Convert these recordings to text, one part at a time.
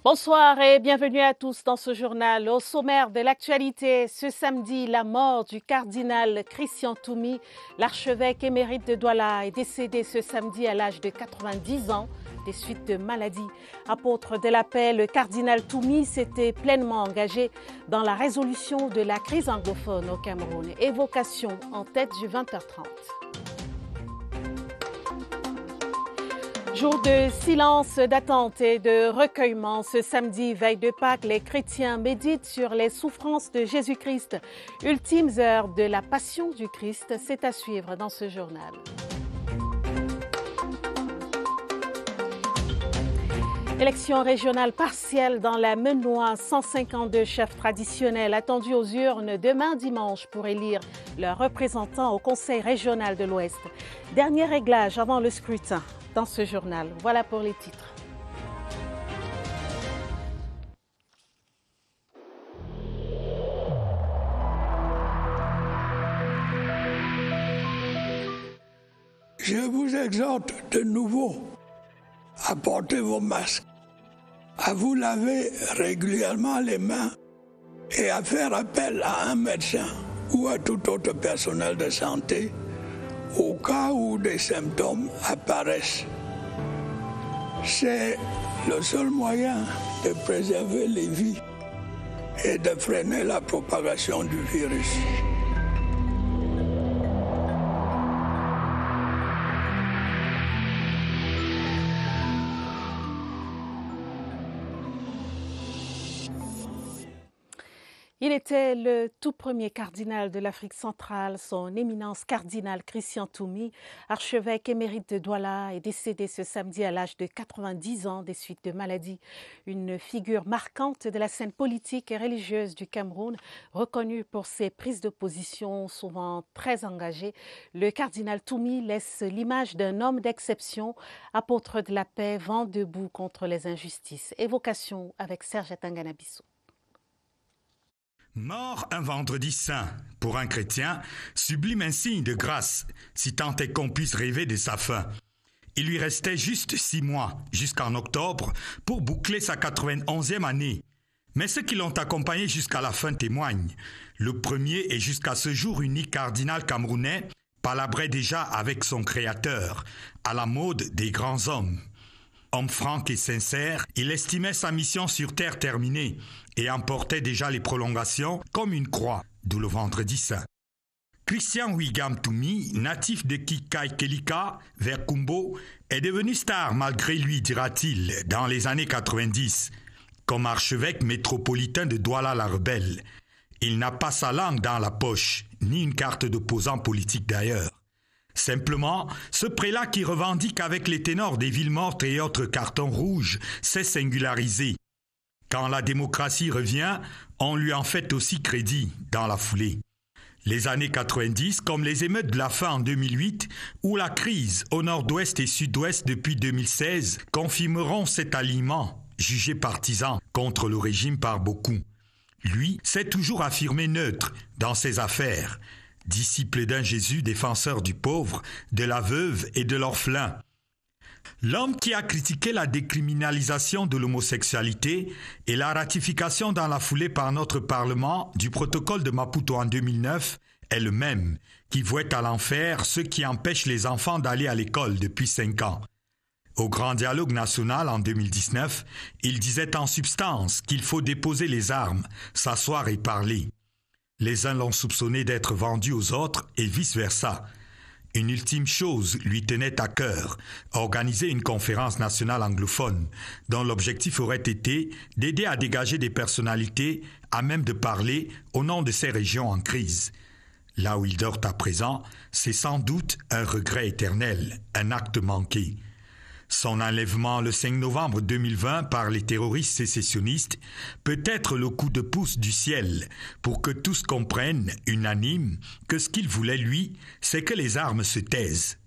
Bonsoir et bienvenue à tous dans ce journal. Au sommaire de l'actualité, ce samedi, la mort du cardinal Christian Toumi, l'archevêque émérite de Douala, est décédé ce samedi à l'âge de 90 ans des suites de maladies. Apôtre de la paix, le cardinal Toumi s'était pleinement engagé dans la résolution de la crise anglophone au Cameroun. Évocation en tête du 20h30. Jour de silence, d'attente et de recueillement. Ce samedi, veille de Pâques, les chrétiens méditent sur les souffrances de Jésus-Christ. Ultimes heures de la passion du Christ, c'est à suivre dans ce journal. Élection régionale partielle dans la Menoie, 152 chefs traditionnels attendus aux urnes demain dimanche pour élire leurs représentants au Conseil régional de l'Ouest. Dernier réglage avant le scrutin dans ce journal. Voilà pour les titres. Je vous exhorte de nouveau à porter vos masques, à vous laver régulièrement les mains et à faire appel à un médecin ou à tout autre personnel de santé au cas où des symptômes apparaissent. C'est le seul moyen de préserver les vies et de freiner la propagation du virus. Il était le tout premier cardinal de l'Afrique centrale. Son éminence cardinal Christian Toumi, archevêque émérite de Douala, est décédé ce samedi à l'âge de 90 ans des suites de maladies. Une figure marquante de la scène politique et religieuse du Cameroun, reconnu pour ses prises de position souvent très engagées, le cardinal Toumi laisse l'image d'un homme d'exception, apôtre de la paix, vent debout contre les injustices. Évocation avec Serge Atangana-Bissou. Mort un vendredi saint, pour un chrétien, sublime insigne de grâce, si tant est qu'on puisse rêver de sa fin. Il lui restait juste 6 mois, jusqu'en octobre, pour boucler sa 91e année. Mais ceux qui l'ont accompagné jusqu'à la fin témoignent. Le premier et jusqu'à ce jour unique cardinal camerounais palabrait déjà avec son créateur, à la mode des grands hommes. Homme franc et sincère, il estimait sa mission sur terre terminée et emportait déjà les prolongations comme une croix, d'où le vendredi saint. Christian Wigam Toumi, natif de Kikaïkelika, vers Kumbo, est devenu star malgré lui, dira-t-il, dans les années 90. Comme archevêque métropolitain de Douala-la-Rebelle, il n'a pas sa langue dans la poche, ni une carte d'opposant politique d'ailleurs. Simplement, ce prélat qui revendique avec les ténors des villes mortes et autres cartons rouges s'est singularisé. Quand la démocratie revient, on lui en fait aussi crédit dans la foulée. Les années 90, comme les émeutes de la faim en 2008 ou la crise au nord-ouest et sud-ouest depuis 2016, confirmeront cet alignement, jugé partisan, contre le régime par beaucoup. Lui s'est toujours affirmé neutre dans ses affaires, disciple d'un Jésus défenseur du pauvre, de la veuve et de l'orphelin. L'homme qui a critiqué la décriminalisation de l'homosexualité et la ratification dans la foulée par notre Parlement du protocole de Maputo en 2009 est le même qui vouait à l'enfer ceux qui empêchent les enfants d'aller à l'école depuis 5 ans. Au Grand Dialogue national en 2019, il disait en substance qu'il faut déposer les armes, s'asseoir et parler. Les uns l'ont soupçonné d'être vendu aux autres et vice-versa. Une ultime chose lui tenait à cœur, organiser une conférence nationale anglophone, dont l'objectif aurait été d'aider à dégager des personnalités à même de parler au nom de ces régions en crise. Là où il dort à présent, c'est sans doute un regret éternel, un acte manqué. Son enlèvement le 5 novembre 2020 par les terroristes sécessionnistes peut être le coup de pouce du ciel pour que tous comprennent, unanimes, que ce qu'il voulait lui, c'est que les armes se taisent.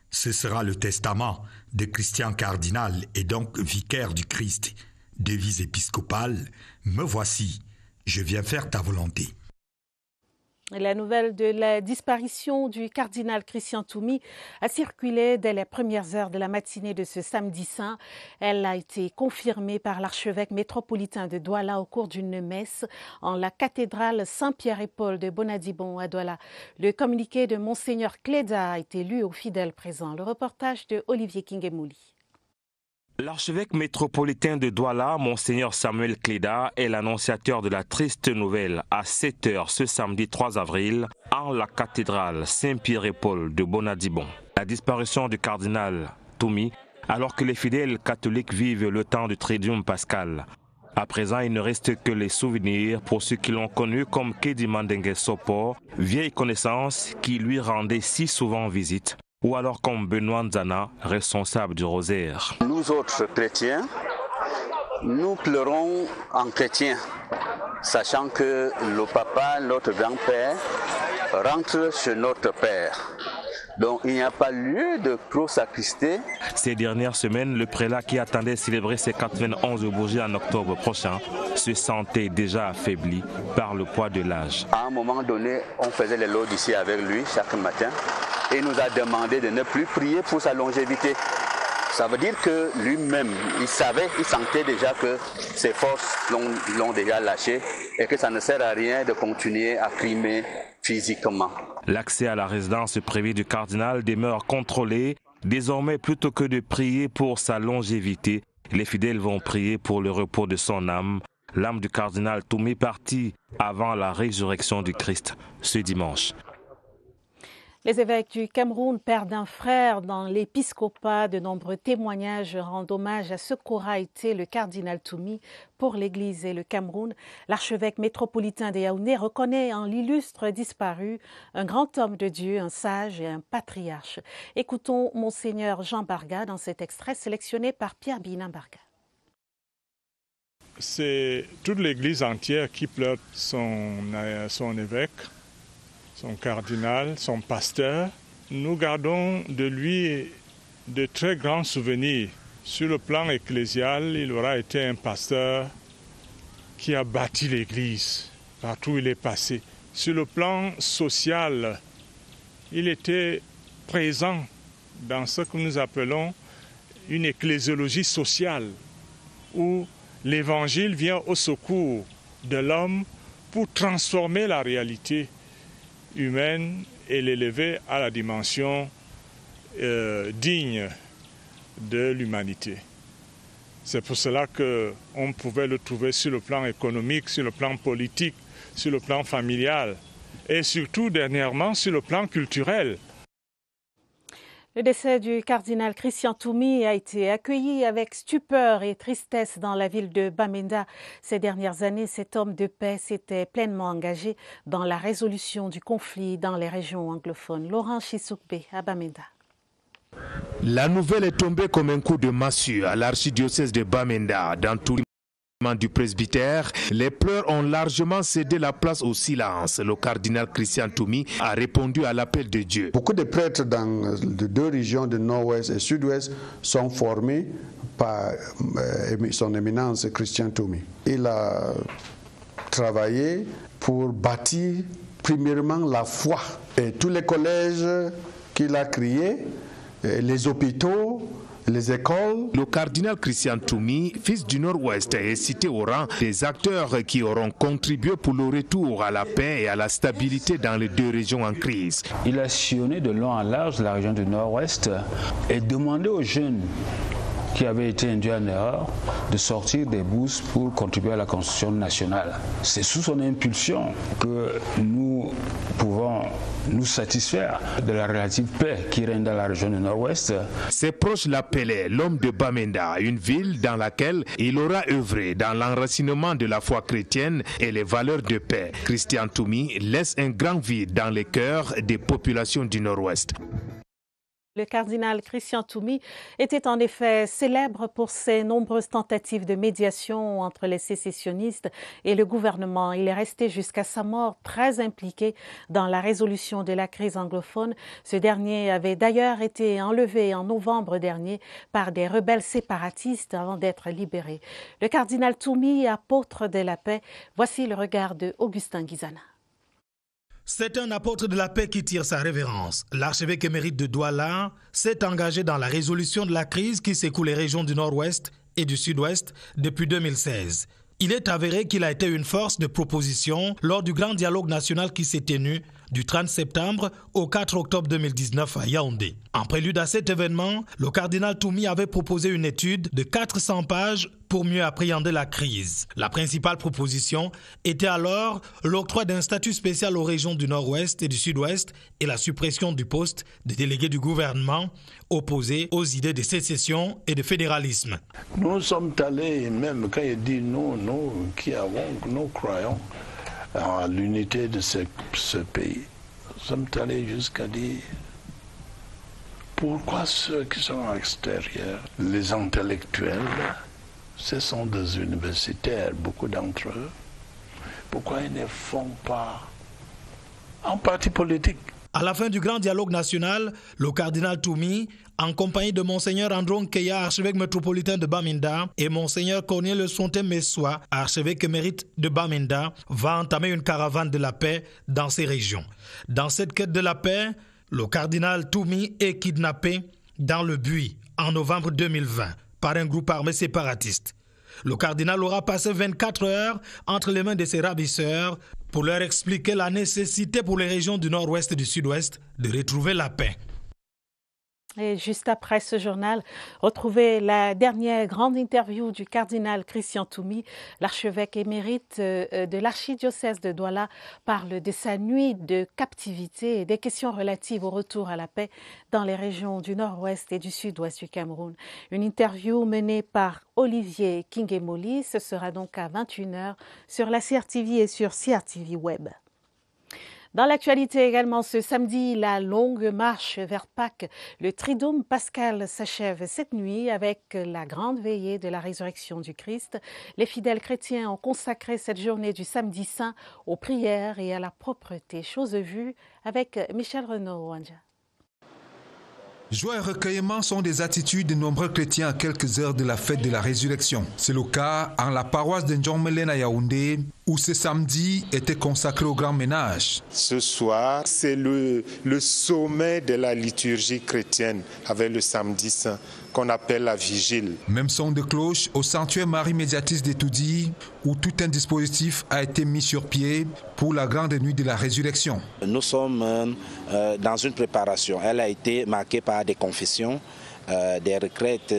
Ce sera le testament de Christian Cardinal et donc vicaire du Christ. Devise épiscopale, me voici, je viens faire ta volonté. La nouvelle de la disparition du cardinal Christian Toumi a circulé dès les premières heures de la matinée de ce samedi saint. Elle a été confirmée par l'archevêque métropolitain de Douala au cours d'une messe en la cathédrale Saint-Pierre-et-Paul de Bonadibon à Douala. Le communiqué de Monseigneur Cléda a été lu aux fidèles présents. Le reportage de Olivier Kingemouli. L'archevêque métropolitain de Douala, Monseigneur Samuel Cléda, est l'annonciateur de la triste nouvelle à 7h ce samedi 3 avril en la cathédrale Saint-Pierre-et-Paul de Bonadibon. La disparition du cardinal Toumi, alors que les fidèles catholiques vivent le temps du Triduum pascal. À présent, il ne reste que les souvenirs pour ceux qui l'ont connu comme Kedi Mandengue Sopo, vieille connaissance qui lui rendait si souvent visite. Ou alors comme Benoît Nzana, responsable du rosaire. Nous autres chrétiens, nous pleurons en chrétien, sachant que le papa, notre grand-père, rentre chez notre père. Donc il n'y a pas lieu de pro-sacrister. Ces dernières semaines, le prélat qui attendait célébrer ses 91 bougies en octobre prochain se sentait déjà affaibli par le poids de l'âge. À un moment donné, on faisait les lots d'ici avec lui chaque matin et il nous a demandé de ne plus prier pour sa longévité. Ça veut dire que lui-même, il sentait déjà que ses forces l'ont déjà lâché et que ça ne sert à rien de continuer à primer physiquement. L'accès à la résidence privée du cardinal demeure contrôlé. Désormais, plutôt que de prier pour sa longévité, les fidèles vont prier pour le repos de son âme. L'âme du cardinal Toumi partit avant la résurrection du Christ ce dimanche. Les évêques du Cameroun perdent un frère dans l'épiscopat. De nombreux témoignages rendent hommage à ce qu'aura été le cardinal Toumi pour l'Église et le Cameroun. L'archevêque métropolitain de Yaoundé reconnaît en l'illustre disparu un grand homme de Dieu, un sage et un patriarche. Écoutons Monseigneur Jean Barga dans cet extrait sélectionné par Pierre Bina Barga. C'est toute l'Église entière qui pleure son évêque, son cardinal, son pasteur. Nous gardons de lui de très grands souvenirs. Sur le plan ecclésial, il aura été un pasteur qui a bâti l'Église partout où il est passé. Sur le plan social, il était présent dans ce que nous appelons une ecclésiologie sociale, où l'Évangile vient au secours de l'homme pour transformer la réalité humaine et l'élever à la dimension digne de l'humanité. C'est pour cela qu'on pouvait le trouver sur le plan économique, sur le plan politique, sur le plan familial et surtout dernièrement sur le plan culturel. Le décès du cardinal Christian Toumi a été accueilli avec stupeur et tristesse dans la ville de Bamenda. Ces dernières années, cet homme de paix s'était pleinement engagé dans la résolution du conflit dans les régions anglophones. Laurent Chissoukbe à Bamenda. La nouvelle est tombée comme un coup de massue à l'archidiocèse de Bamenda. Dans tout du presbytère, les pleurs ont largement cédé la place au silence. Le cardinal Christian Toumi a répondu à l'appel de Dieu. Beaucoup de prêtres dans les deux régions de Nord-Ouest et Sud-Ouest sont formés par son éminence Christian Toumi. Il a travaillé pour bâtir premièrement la foi. Et tous les collèges qu'il a créés, les hôpitaux, les écoles. Le cardinal Christian Toumi, fils du Nord-Ouest, est cité au rang des acteurs qui auront contribué pour le retour à la paix et à la stabilité dans les deux régions en crise. Il a sillonné de long en large la région du Nord-Ouest et demandé aux jeunes qui avaient été induits en erreur de sortir des bourses pour contribuer à la construction nationale. C'est sous son impulsion que nous pouvons nous satisfaire de la relative paix qui règne dans la région du Nord-Ouest. Ses proches l'appelaient l'homme de Bamenda, une ville dans laquelle il aura œuvré dans l'enracinement de la foi chrétienne et les valeurs de paix. Christian Toumi laisse un grand vide dans les cœurs des populations du Nord-Ouest. Le cardinal Christian Toumi était en effet célèbre pour ses nombreuses tentatives de médiation entre les sécessionnistes et le gouvernement. Il est resté jusqu'à sa mort très impliqué dans la résolution de la crise anglophone. Ce dernier avait d'ailleurs été enlevé en novembre dernier par des rebelles séparatistes avant d'être libéré. Le cardinal Toumi, apôtre de la paix, voici le regard de Augustin Guizana. C'est un apôtre de la paix qui tire sa révérence. L'archevêque émérite de Douala s'est engagé dans la résolution de la crise qui secoue les régions du Nord-Ouest et du Sud-Ouest depuis 2016. Il est avéré qu'il a été une force de proposition lors du grand dialogue national qui s'est tenu du 30 septembre au 4 octobre 2019 à Yaoundé. En prélude à cet événement, le cardinal Toumi avait proposé une étude de 400 pages pour mieux appréhender la crise. La principale proposition était alors l'octroi d'un statut spécial aux régions du Nord-Ouest et du Sud-Ouest et la suppression du poste de délégué du gouvernement opposé aux idées de sécession et de fédéralisme. Nous sommes allés, même quand il dit nous croyons à l'unité de ce pays, nous sommes allés jusqu'à dire pourquoi ceux qui sont à l'extérieur, les intellectuels, ce sont des universitaires, beaucoup d'entre eux, pourquoi ils ne font pas un parti politique? À la fin du grand dialogue national, le cardinal Toumi, en compagnie de Monseigneur Andron Keya, archevêque métropolitain de Bamenda, et Monseigneur Cornelius Sonté-Messoua, archevêque émérite de Bamenda, va entamer une caravane de la paix dans ces régions. Dans cette quête de la paix, le cardinal Toumi est kidnappé dans le Buis en novembre 2020 par un groupe armé séparatiste. Le cardinal aura passé 24 heures entre les mains de ses ravisseurs pour leur expliquer la nécessité pour les régions du Nord-Ouest et du Sud-Ouest de retrouver la paix. Et juste après ce journal, retrouvez la dernière grande interview du cardinal Christian Toumi. L'archevêque émérite de l'archidiocèse de Douala parle de sa nuit de captivité et des questions relatives au retour à la paix dans les régions du Nord-Ouest et du Sud-Ouest du Cameroun. Une interview menée par Olivier Kingemoli. Ce sera donc à 21h sur la CRTV et sur CRTV Web. Dans l'actualité également, ce samedi, la longue marche vers Pâques, le Triduum pascal s'achève cette nuit avec la grande veillée de la résurrection du Christ. Les fidèles chrétiens ont consacré cette journée du samedi saint aux prières et à la propreté. Chose vue avec Michel Renaud-Wanja. Joie et recueillement sont des attitudes de nombreux chrétiens à quelques heures de la fête de la résurrection. C'est le cas en la paroisse de Ndjongmelen à Yaoundé, où ce samedi était consacré au grand ménage. Ce soir, c'est le sommet de la liturgie chrétienne avec le samedi saint qu'on appelle la vigile. Même son de cloche au sanctuaire Marie Médiatrice d'Etoudi, où tout un dispositif a été mis sur pied pour la grande nuit de la résurrection. Nous sommes dans une préparation. Elle a été marquée par des confessions, des retraites,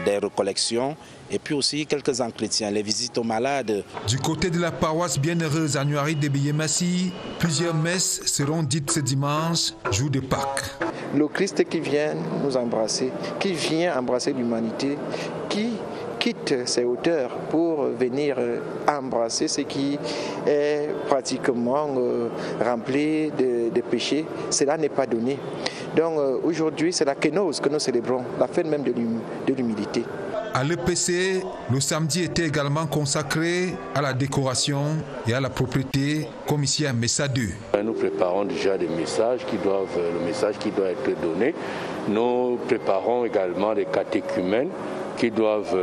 des recollections et puis aussi quelques entretiens, les visites aux malades. Du côté de la paroisse bienheureuse Anuari de Biyemassi, plusieurs messes seront dites ce dimanche, jour de Pâques. Le Christ qui vient nous embrasser, qui vient embrasser l'humanité, qui quitte ses hauteurs pour venir embrasser ce qui est pratiquement rempli de péchés, cela n'est pas donné. Donc aujourd'hui, c'est la kénose que nous célébrons, la fête même de l'humilité. À l'EPC, le samedi était également consacré à la décoration et à la propreté, comme ici à Messa 2. Nous préparons déjà le message qui doit être donné. Nous préparons également les catéchumènes qui doivent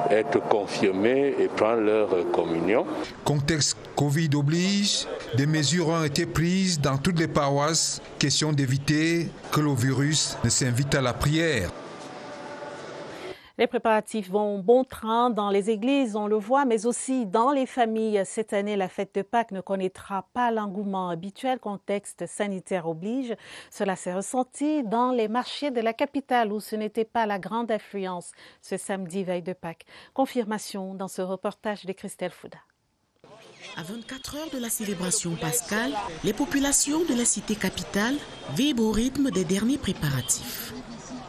être confirmés et prendre leur communion. Contexte Covid oblige, des mesures ont été prises dans toutes les paroisses, question d'éviter que le virus ne s'invite à la prière. Les préparatifs vont bon train dans les églises, on le voit, mais aussi dans les familles. Cette année, la fête de Pâques ne connaîtra pas l'engouement habituel, contexte sanitaire oblige. Cela s'est ressenti dans les marchés de la capitale où ce n'était pas la grande affluence ce samedi veille de Pâques. Confirmation dans ce reportage de Christelle Fouda. À 24 heures de la célébration pascale, les populations de la cité capitale vibrent au rythme des derniers préparatifs.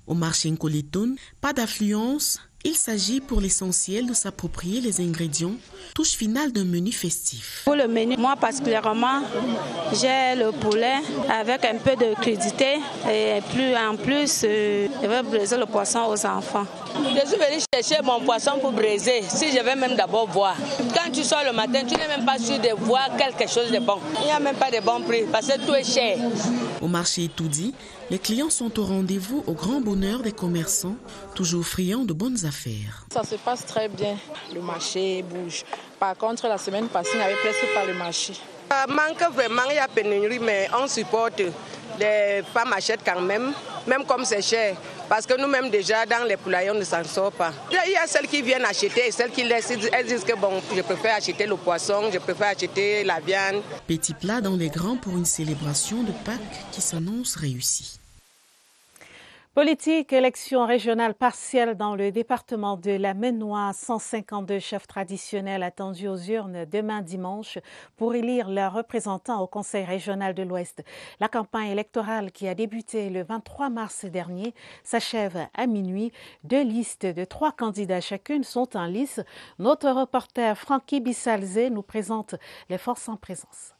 Au marché Nkoleton, pas d'affluence. Il s'agit pour l'essentiel de s'approprier les ingrédients, touche finale d'un menu festif. Pour le menu, moi particulièrement, j'ai le poulet avec un peu de crudité et en plus, je vais braiser le poisson aux enfants. Je suis venue chercher mon poisson pour braiser, si je vais même d'abord voir. Quand tu sors le matin, tu n'es même pas sûr de voir quelque chose de bon. Il n'y a même pas de bon prix parce que tout est cher. Au marché Itoudi, les clients sont au rendez-vous au grand bonheur des commerçants, toujours friands de bonnes affaires. Ça se passe très bien, le marché bouge. Par contre, la semaine passée, il n'y avait presque pas le marché. Ça manque vraiment, il y a pénurie, mais on supporte. Les femmes achètent quand même comme c'est cher. Parce que nous-mêmes déjà, dans les poulaillers, on ne s'en sort pas. Il y a celles qui viennent acheter et celles qui laissent. Elles disent que bon, je préfère acheter le poisson, je préfère acheter la viande. Petit plat dans les grands pour une célébration de Pâques qui s'annonce réussie. Politique, élection régionale partielle dans le département de la Maine-Noire. 152 chefs traditionnels attendus aux urnes demain dimanche pour élire leurs représentants au Conseil régional de l'Ouest. La campagne électorale qui a débuté le 23 mars dernier s'achève à minuit. 2 listes de 3 candidats chacune sont en lice. Notre reporter Francky Bissalzé nous présente les forces en présence.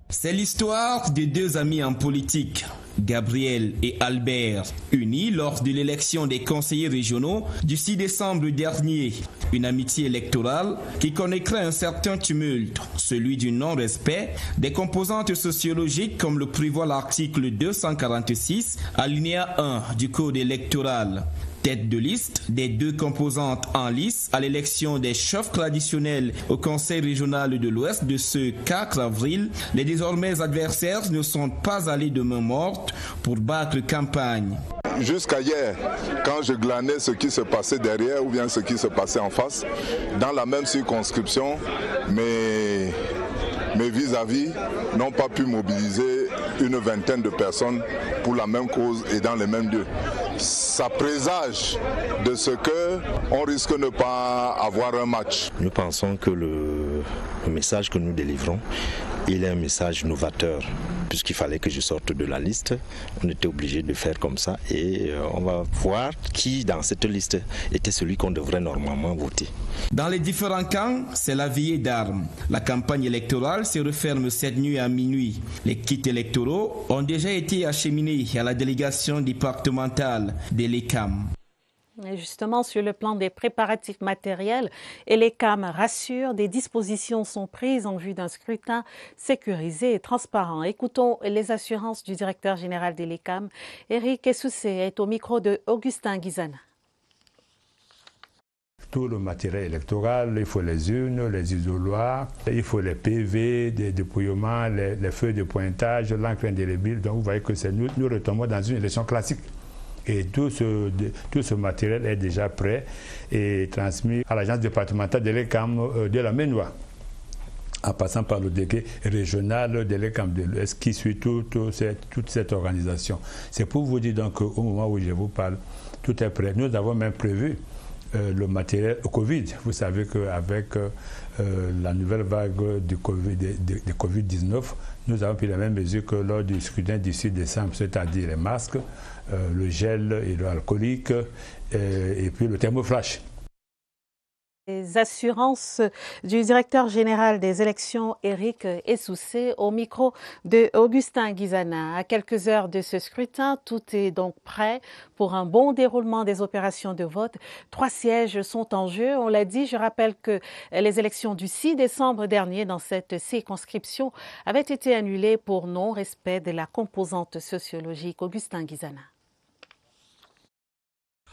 C'est l'histoire de 2 amis en politique, Gabriel et Albert, unis lors de l'élection des conseillers régionaux du 6 décembre dernier. Une amitié électorale qui connaîtrait un certain tumulte, celui du non-respect des composantes sociologiques comme le prévoit l'article 246, alinéa 1 du Code électoral. Tête de liste des 2 composantes en lice à l'élection des chefs traditionnels au Conseil régional de l'Ouest de ce 4 avril, les désormais adversaires ne sont pas allés de main morte pour battre campagne. Jusqu'à hier, quand je glanais ce qui se passait derrière ou bien ce qui se passait en face, dans la même circonscription, mes vis-à-vis n'ont pas pu mobiliser une vingtaine de personnes pour la même cause et dans les mêmes lieux. Ça présage de ce qu'on risque de ne pas avoir un match. Nous pensons que le message que nous délivrons, il est un message novateur. Puisqu'il fallait que je sorte de la liste, on était obligé de faire comme ça et on va voir qui dans cette liste était celui qu'on devrait normalement voter. Dans les différents camps, c'est la veillée d'armes. La campagne électorale se referme cette nuit à minuit. Les kits électoraux ont déjà été acheminés à la délégation départementale de l'ECAM. Et justement, sur le plan des préparatifs matériels, l'ECAM rassure, des dispositions sont prises en vue d'un scrutin sécurisé et transparent. Écoutons les assurances du directeur général de l'ECAM. Eric Essoussé est au micro de Augustin Guizana. Tout le matériel électoral, il faut les urnes, les isoloirs, il faut les PV, des dépouillements, les feuilles de pointage, l'encre indélébile. Donc vous voyez que nous retombons dans une élection classique. Et tout ce matériel est déjà prêt et transmis à l'agence départementale de l'ECAM de la Maine-Noire, en passant par le délégué régional de l'ECAM de l'Ouest qui suit toute cette organisation. C'est pour vous dire donc qu'au moment où je vous parle, tout est prêt. Nous avons même prévu le matériel Covid. Vous savez qu'avec la nouvelle vague de Covid-19, nous avons pris les mêmes mesures que lors du scrutin du 6 décembre, c'est-à-dire les masques, le gel hydroalcoolique et puis le thermoflash. Les assurances du directeur général des élections, Eric Essoussé, au micro de Augustin Guizana. À quelques heures de ce scrutin, tout est donc prêt pour un bon déroulement des opérations de vote. 3 sièges sont en jeu. On l'a dit, je rappelle que les élections du 6 décembre dernier dans cette circonscription avaient été annulées pour non-respect de la composante sociologique. Augustin Guizana.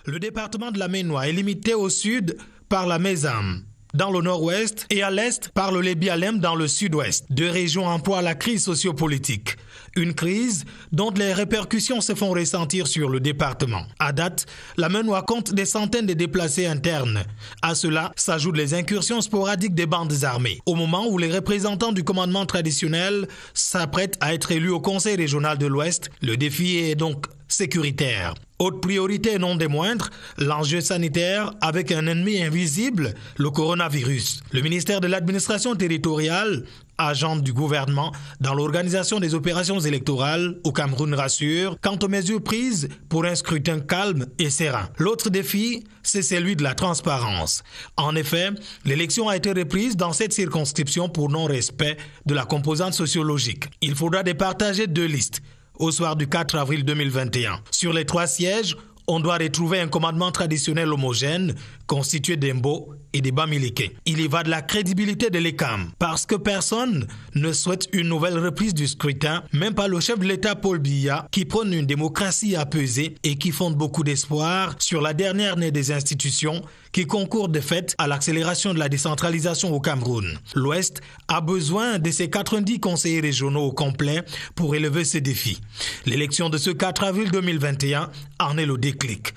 Le département de la Maine-Noire est limité au sud par la Mézam, dans le nord-ouest et à l'est par le Lébialem dans le sud-ouest. 2 régions emploient la crise sociopolitique. Une crise dont les répercussions se font ressentir sur le département. À date, la Maine-Noire compte des centaines de déplacés internes. À cela s'ajoutent les incursions sporadiques des bandes armées. Au moment où les représentants du commandement traditionnel s'apprêtent à être élus au Conseil régional de l'Ouest, le défi est donc sécuritaire. Haute priorité et non des moindres, l'enjeu sanitaire avec un ennemi invisible, le coronavirus. Le ministère de l'administration territoriale, agent du gouvernement dans l'organisation des opérations électorales au Cameroun, rassure quant aux mesures prises pour un scrutin calme et serein. L'autre défi, c'est celui de la transparence. En effet, l'élection a été reprise dans cette circonscription pour non-respect de la composante sociologique. Il faudra départager 2 listes au soir du 4 avril 2021. Sur les 3 sièges, on doit retrouver un commandement traditionnel homogène constitué d'Embo et des Bamileke. Il y va de la crédibilité de l'ECAM, parce que personne ne souhaite une nouvelle reprise du scrutin, même pas le chef de l'État Paul Biya, qui prône une démocratie apaisée et qui fonde beaucoup d'espoir sur la dernière née des institutions qui concourt de fait à l'accélération de la décentralisation au Cameroun. L'Ouest a besoin de ses 90 conseillers régionaux au complet pour élever ce défi. L'élection de ce 4 avril 2021 en est le déclic.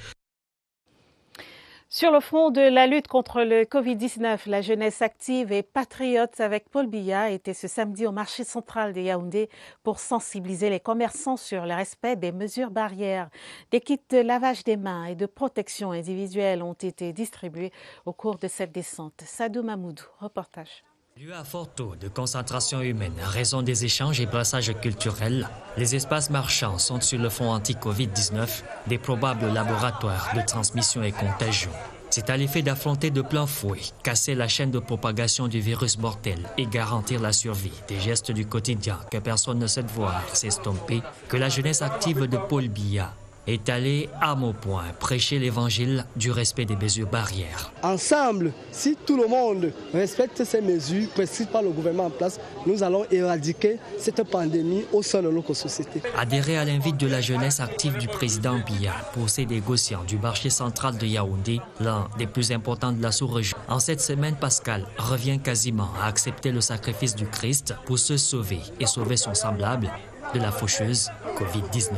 Sur le front de la lutte contre le Covid-19, la jeunesse active et patriote avec Paul Biya était ce samedi au marché central de Yaoundé pour sensibiliser les commerçants sur le respect des mesures barrières. Des kits de lavage des mains et de protection individuelle ont été distribués au cours de cette descente. Sadou Mamoudou, reportage. Lieu à fort taux de concentration humaine à raison des échanges et brassages culturels, les espaces marchands sont sur le front anti-Covid-19 des probables laboratoires de transmission et contagion. C'est à l'effet d'affronter de plein fouet, casser la chaîne de propagation du virus mortel et garantir la survie des gestes du quotidien que personne ne souhaite voir s'estomper que la jeunesse active de Paul Biya est allée à mon point prêcher l'évangile du respect des mesures barrières. Ensemble, si tout le monde respecte ces mesures prescrites par le gouvernement en place, nous allons éradiquer cette pandémie au sein de notre société. Adhérer à l'invite de la jeunesse active du président Biya pour ses négociants du marché central de Yaoundé, l'un des plus importants de la sous-région. En cette semaine, Pascal revient quasiment à accepter le sacrifice du Christ pour se sauver et sauver son semblable de la faucheuse Covid-19.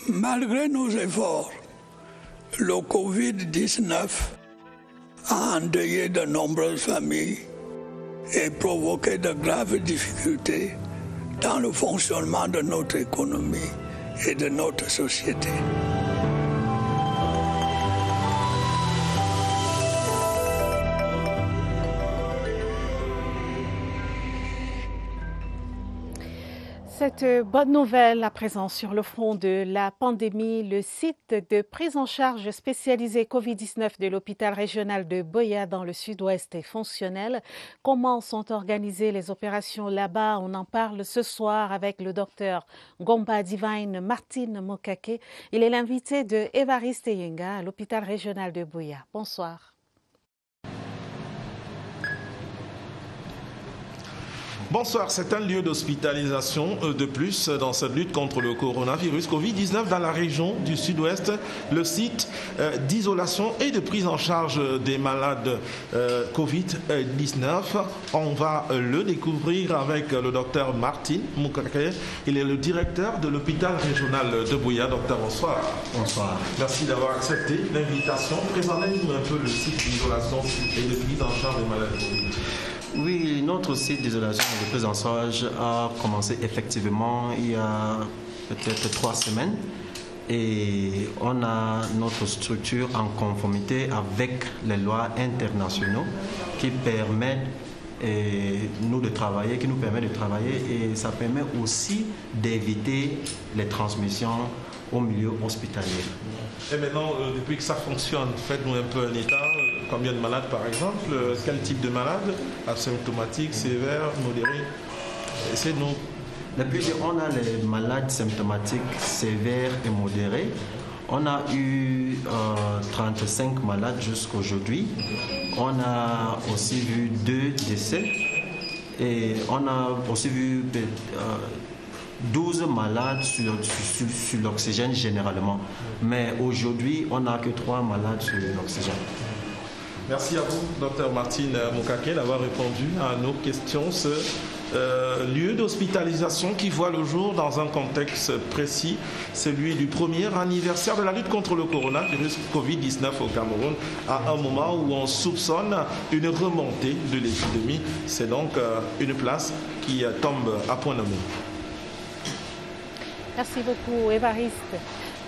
Malgré nos efforts, le Covid-19 a endeuillé de nombreuses familles et provoqué de graves difficultés dans le fonctionnement de notre économie et de notre société. Cette bonne nouvelle à présent sur le front de la pandémie, le site de prise en charge spécialisé Covid-19 de l'hôpital régional de Buea dans le sud-ouest est fonctionnel. Comment sont organisées les opérations là-bas? On en parle ce soir avec le docteur Gomba Divine Martine Mokake. Il est l'invité de Évariste Yenga à l'hôpital régional de Buea. Bonsoir. Bonsoir, c'est un lieu d'hospitalisation de plus dans cette lutte contre le coronavirus Covid-19 dans la région du sud-ouest, le site d'isolation et de prise en charge des malades Covid-19. On va le découvrir avec le docteur Martine Moukake. Il est le directeur de l'hôpital régional de Buea. Docteur, bonsoir. Bonsoir. Merci d'avoir accepté l'invitation. Présentez-nous un peu le site d'isolation et de prise en charge des malades Covid. Oui, notre site d'isolation et de prise en charge a commencé effectivement il y a peut-être 3 semaines et on a notre structure en conformité avec les lois internationaux qui permettent nous de travailler, qui nous permet de travailler et ça permet aussi d'éviter les transmissions au milieu hospitalier. Et maintenant, depuis que ça fonctionne, faites-nous un peu un état. Combien de malades par exemple? Quel type de malades? Asymptomatiques, sévères, modérés? Essayez-nous. On a les malades symptomatiques sévères et modérés. On a eu 35 malades jusqu'aujourd'hui. On a aussi vu 2 décès. Et on a aussi vu 12 malades sur l'oxygène généralement. Mais aujourd'hui, on n'a que 3 malades sur l'oxygène. Merci à vous, Dr Martine Moukake, d'avoir répondu à nos questions. Ce lieu d'hospitalisation qui voit le jour dans un contexte précis, celui du premier anniversaire de la lutte contre le coronavirus Covid-19 au Cameroun, à un moment où on soupçonne une remontée de l'épidémie. C'est donc une place qui tombe à point nommé. Merci beaucoup, Évariste.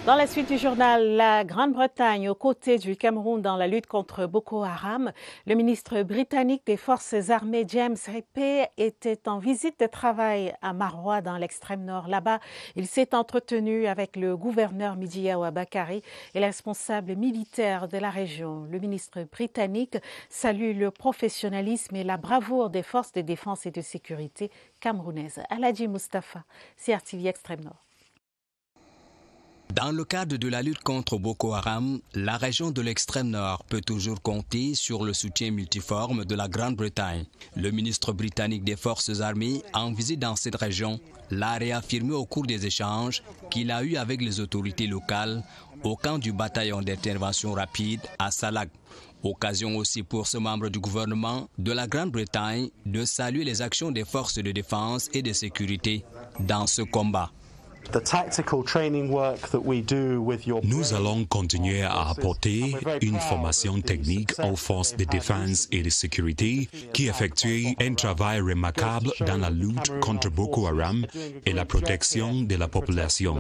Dans la suite du journal, la Grande-Bretagne aux côtés du Cameroun dans la lutte contre Boko Haram. Le ministre britannique des Forces armées James Rippey était en visite de travail à Maroua dans l'extrême nord. Là-bas, il s'est entretenu avec le gouverneur Midiawa Bakari et les responsables militaires de la région. Le ministre britannique salue le professionnalisme et la bravoure des forces de défense et de sécurité camerounaises. Aladji Mustafa, CRTV Extrême Nord. Dans le cadre de la lutte contre Boko Haram, la région de l'extrême nord peut toujours compter sur le soutien multiforme de la Grande-Bretagne. Le ministre britannique des Forces armées, en visite dans cette région, l'a réaffirmé au cours des échanges qu'il a eus avec les autorités locales au camp du bataillon d'intervention rapide à Salak. Occasion aussi pour ce membre du gouvernement de la Grande-Bretagne de saluer les actions des forces de défense et de sécurité dans ce combat. Nous allons continuer à apporter une formation technique aux forces de défense et de sécurité qui effectuent un travail remarquable dans la lutte contre Boko Haram et la protection de la population.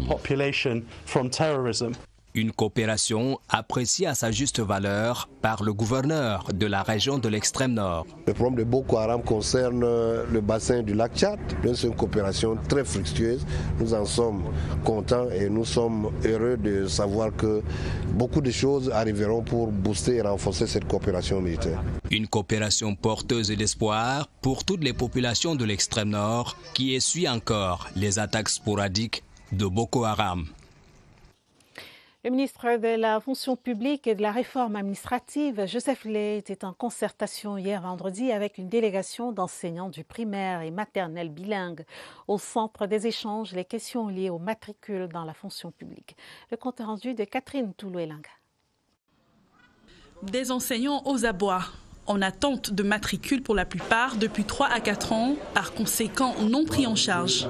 Une coopération appréciée à sa juste valeur par le gouverneur de la région de l'extrême nord. Le problème de Boko Haram concerne le bassin du lac Tchad. C'est une coopération très fructueuse. Nous en sommes contents et nous sommes heureux de savoir que beaucoup de choses arriveront pour booster et renforcer cette coopération militaire. Une coopération porteuse d'espoir pour toutes les populations de l'extrême nord qui essuient encore les attaques sporadiques de Boko Haram. Le ministre de la Fonction publique et de la Réforme administrative, Joseph Ley, était en concertation hier vendredi avec une délégation d'enseignants du primaire et maternel bilingue. Au centre des échanges, les questions liées au matricule dans la fonction publique. Le compte rendu de Catherine Toulouelanga. Des enseignants aux abois, en attente de matricule pour la plupart depuis 3 à 4 ans, par conséquent non pris en charge.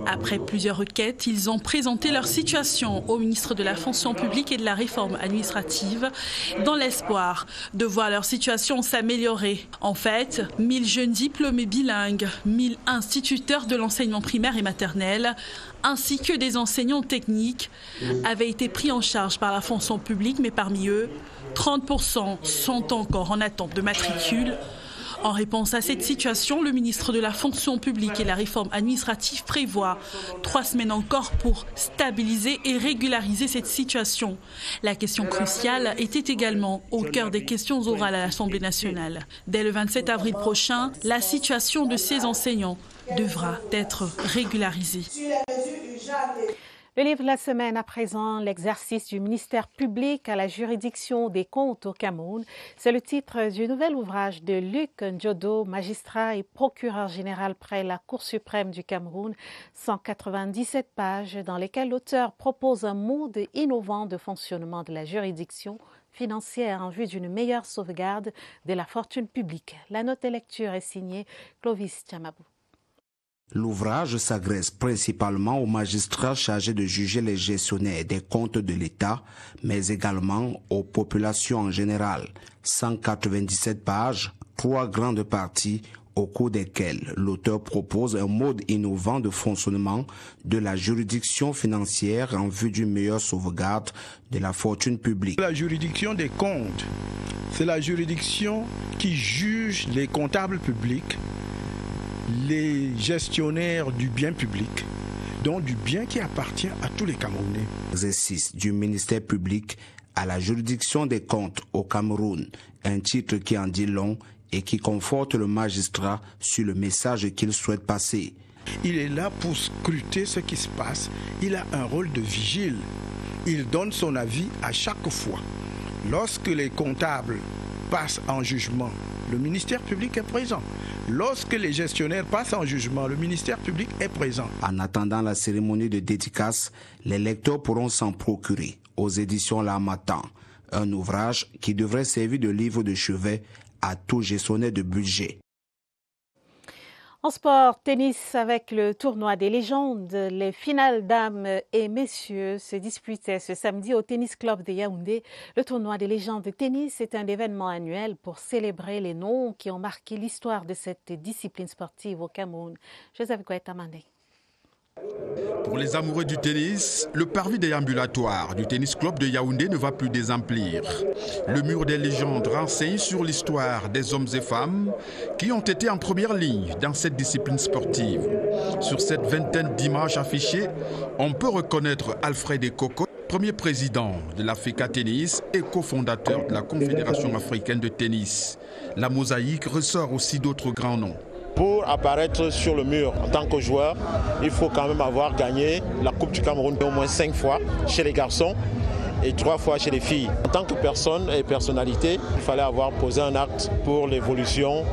Après plusieurs requêtes, ils ont présenté leur situation au ministre de la Fonction publique et de la Réforme administrative dans l'espoir de voir leur situation s'améliorer. En fait, 1000 jeunes diplômés bilingues, 1000 instituteurs de l'enseignement primaire et maternel, ainsi que des enseignants techniques avaient été pris en charge par la fonction publique, mais parmi eux, 30% sont encore en attente de matricule. En réponse à cette situation, le ministre de la Fonction publique et de la Réforme administrative prévoit 3 semaines encore pour stabiliser et régulariser cette situation. La question cruciale était également au cœur des questions orales à l'Assemblée nationale. Dès le 27 avril prochain, la situation de ces enseignants devra être régularisée. Le livre de la semaine à présent, l'exercice du ministère public à la juridiction des comptes au Cameroun. C'est le titre du nouvel ouvrage de Luc Ndjodo, magistrat et procureur général près la Cour suprême du Cameroun. 197 pages dans lesquelles l'auteur propose un mode innovant de fonctionnement de la juridiction financière en vue d'une meilleure sauvegarde de la fortune publique. La note de lecture est signée Clovis Tchamabou. L'ouvrage s'adresse principalement aux magistrats chargés de juger les gestionnaires des comptes de l'État, mais également aux populations en général. 197 pages, 3 grandes parties, au cours desquelles l'auteur propose un mode innovant de fonctionnement de la juridiction financière en vue d'une meilleure sauvegarde de la fortune publique. La juridiction des comptes, c'est la juridiction qui juge les comptables publics, les gestionnaires du bien public, donc du bien qui appartient à tous les Camerounais. Exercice du ministère public à la juridiction des comptes au Cameroun, un titre qui en dit long et qui conforte le magistrat sur le message qu'il souhaite passer. Il est là pour scruter ce qui se passe. Il a un rôle de vigile. Il donne son avis à chaque fois. Lorsque les comptables passent en jugement, le ministère public est présent. Lorsque les gestionnaires passent en jugement, le ministère public est présent. En attendant la cérémonie de dédicace, les lecteurs pourront s'en procurer aux éditions L'Harmattan, un ouvrage qui devrait servir de livre de chevet à tout gestionnaire de budget. En sport, tennis avec le tournoi des légendes. Les finales dames et messieurs se disputaient ce samedi au Tennis Club de Yaoundé. Le tournoi des légendes de tennis est un événement annuel pour célébrer les noms qui ont marqué l'histoire de cette discipline sportive au Cameroun. Joseph Goetamandé. Pour les amoureux du tennis, le parvis déambulatoire du Tennis Club de Yaoundé ne va plus désemplir. Le mur des légendes renseigne sur l'histoire des hommes et femmes qui ont été en première ligne dans cette discipline sportive. Sur cette vingtaine d'images affichées, on peut reconnaître Alfred Ekoko, premier président de l'Africa Tennis et cofondateur de la Confédération africaine de tennis. La mosaïque ressort aussi d'autres grands noms. Pour apparaître sur le mur en tant que joueur, il faut quand même avoir gagné la Coupe du Cameroun au moins 5 fois chez les garçons et 3 fois chez les filles. En tant que personne et personnalité, il fallait avoir posé un acte pour l'évolution,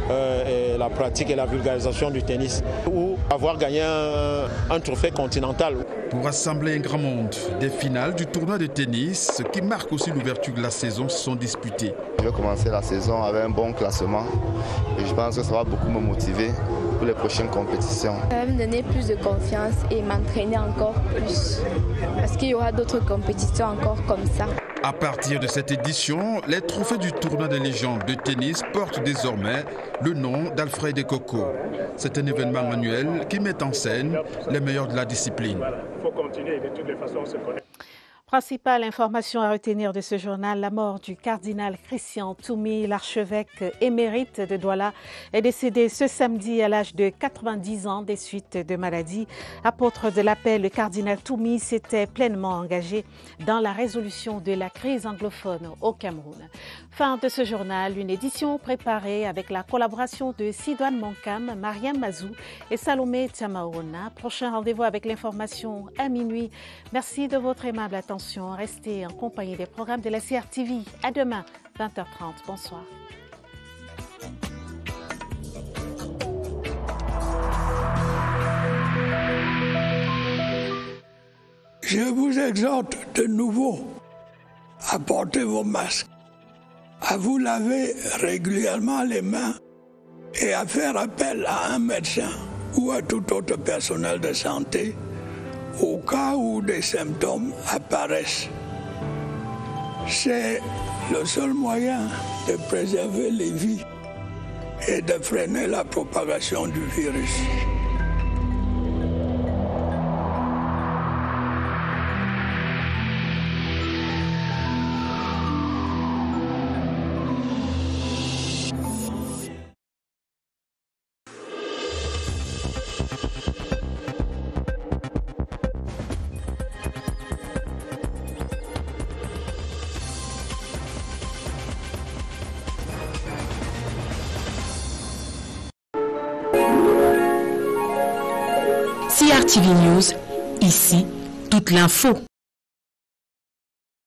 et la pratique et la vulgarisation du tennis, ou avoir gagné un trophée continental. Pour rassembler un grand monde, des finales du tournoi de tennis qui marque aussi l'ouverture de la saison sont disputées. Je vais commencer la saison avec un bon classement et je pense que ça va beaucoup me motiver pour les prochaines compétitions. Ça va me donner plus de confiance et m'entraîner encore plus parce qu'il y aura d'autres compétitions encore comme ça. À partir de cette édition, les trophées du tournoi des légendes de tennis portent désormais le nom d'Alfred Ekoko. C'est un événement annuel qui met en scène les meilleurs de la discipline. Il faut continuer, de toutes les façons on se connaît. Principale information à retenir de ce journal, la mort du cardinal Christian Toumi, l'archevêque émérite de Douala, est décédé ce samedi à l'âge de 90 ans des suites de maladie. Apôtre de la paix, le cardinal Toumi s'était pleinement engagé dans la résolution de la crise anglophone au Cameroun. Fin de ce journal, une édition préparée avec la collaboration de Sidoine Monkam, Mariam Mazou et Salomé Tamaona. Prochain rendez-vous avec l'information à minuit. Merci de votre aimable attention. Restez en compagnie des programmes de la CRTV. À demain, 20h30. Bonsoir. Je vous exhorte de nouveau à porter vos masques, à vous laver régulièrement les mains et à faire appel à un médecin ou à tout autre personnel de santé au cas où des symptômes apparaissent. C'est le seul moyen de préserver les vies et de freiner la propagation du virus. CRTV News, ici, toute l'info.